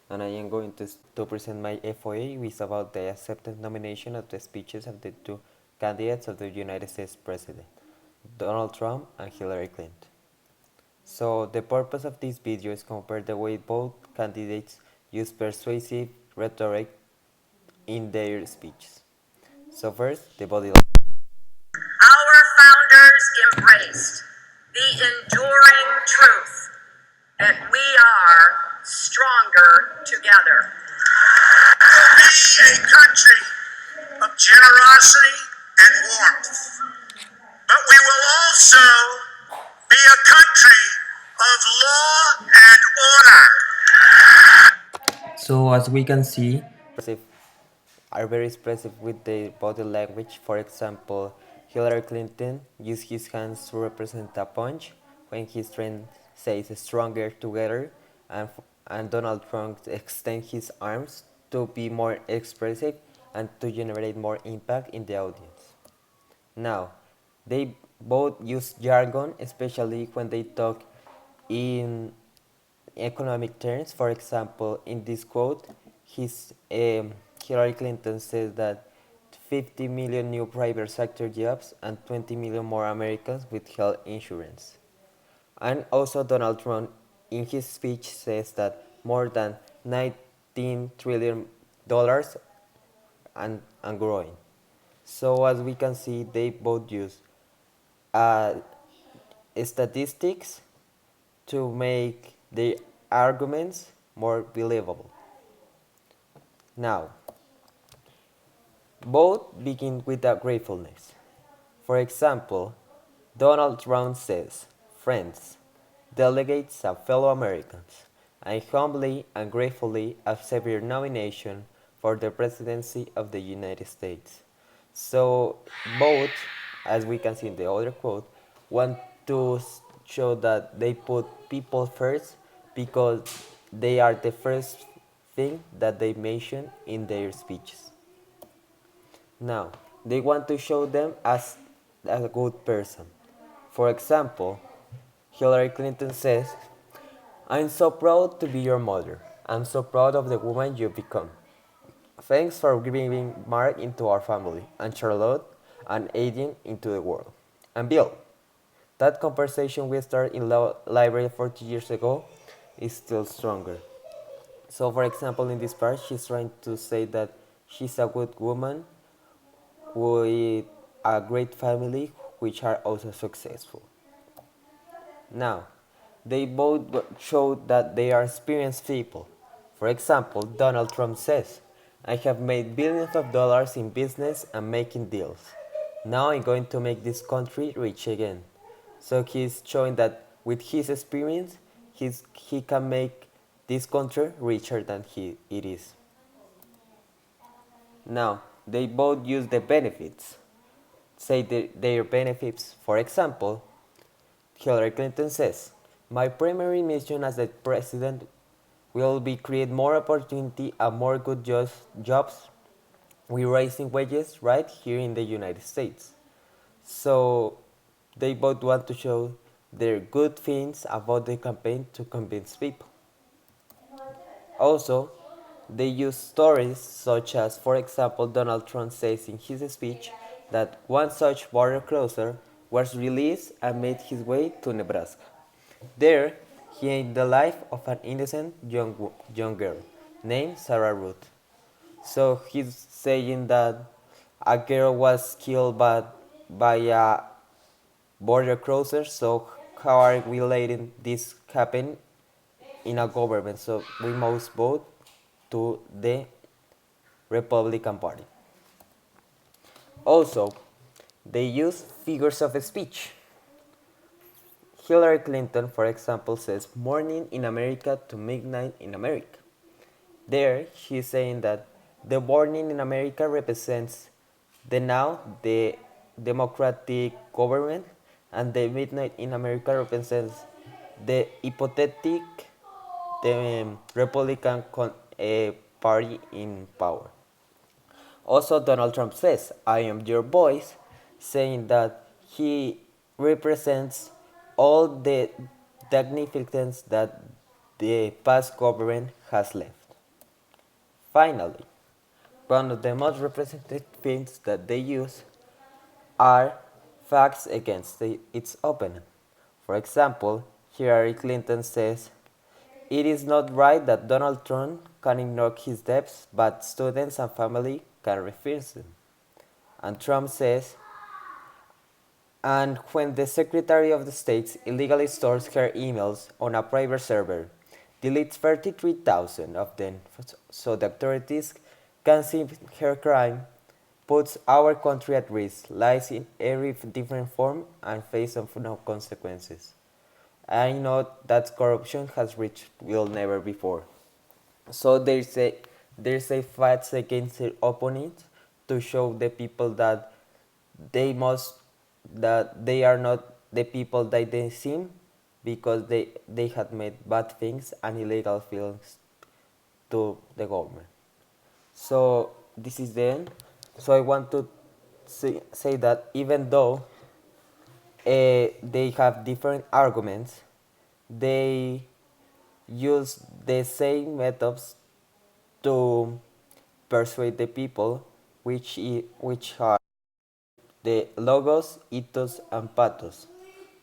and I am going to present my FOA, which is about the acceptance nomination of the speeches of the two candidates of the United States President, Donald Trump and Hillary Clinton. So the purpose of this video is compare the way both candidates use persuasive rhetoric in their speeches. So first, the body language. Our founders embraced the enduring truth that we are stronger together. Be a country of generosity and warmth, but we will also be a country of law and order. So as we can see, are very expressive with their body language. For example, Hillary Clinton used his hands to represent a punch when his friend says stronger together, and Donald Trump extends his arms to be more expressive and to generate more impact in the audience. Now, they both use jargon, especially when they talk in economic terms. For example, in this quote, Hillary Clinton says that 50 million new private sector jobs and 20 million more Americans with health insurance. And also Donald Trump in his speech says that more than $19 trillion and growing. So as we can see, they both use uh, statistics to make the arguments more believable. Now, both begin with a gratefulness. For example, Donald Trump says, "Friends, delegates and fellow Americans, I humbly and gratefully accept your nomination for the presidency of the United States." So both, as we can see in the other quote, want to show that they put people first because they are the first thing that they mention in their speeches. Now, they want to show them as a good person. For example, Hillary Clinton says, "I'm so proud to be your mother. I'm so proud of the woman you've become. Thanks for bringing Mark into our family, and Charlotte and Aiden into the world. And Bill, that conversation we started in library 40 years ago is still stronger." So, for example, in this part, she's trying to say that she's a good woman with a great family, which are also successful. Now, they both show that they are experienced people. For example, Donald Trump says, "I have made billions of dollars in business and making deals. Now I'm going to make this country rich again." So he's showing that with his experience, he can make this country richer than it is. Now, they both use the benefits. Say their benefits. For example, Hillary Clinton says, "My primary mission as the president will be create more opportunity and more good jobs with raising wages right here in the United States." So they both want to show their good things about the campaign to convince people. Also, they use stories such as, for example, Donald Trump says in his speech that one such border crosser was released and made his way to Nebraska. There, he ended the life of an innocent young girl named Sarah Ruth. So he's saying that a girl was killed by a border crosser, so how are we letting this happen in a government? So we must vote to the Republican Party. Also, they use figures of speech. Hillary Clinton, for example, says "morning in America" to "midnight in America." There, she's saying that the morning in America represents the democratic government, and the midnight in America represents the hypothetic Republican party in power. Also, Donald Trump says, "I am your voice," saying that he represents all the magnificence that the past government has left. Finally, one of the most representative things that they use are facts against its opponent. For example, Hillary Clinton says, "It is not right that Donald Trump can ignore his debts, but students and family can refuse them." And Trump says, "And when the Secretary of the State illegally stores her emails on a private server, deletes 33,000 of them so the authorities can see her crime, puts our country at risk, lies in every different form, and face of no consequences. I know that corruption has reached will never before." So there's a fight against the opponent to show the people that they must that they are not the people that they seem, because they had made bad things and illegal things to the government. So this is the end. So I want to say that even though they have different arguments, they use the same methods to persuade the people, which are the logos, ethos, and pathos.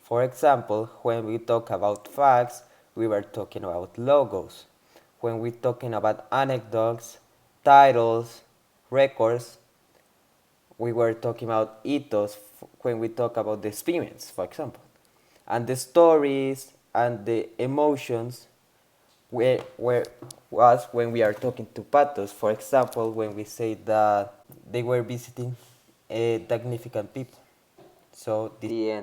For example, when we talk about facts, we were talking about logos. When we're talking about anecdotes, titles, records, we were talking about ethos when we talk about the experience, for example. And the stories and the emotions was when we are talking to pathos. For example, when we say that they were visiting significant people. So the end.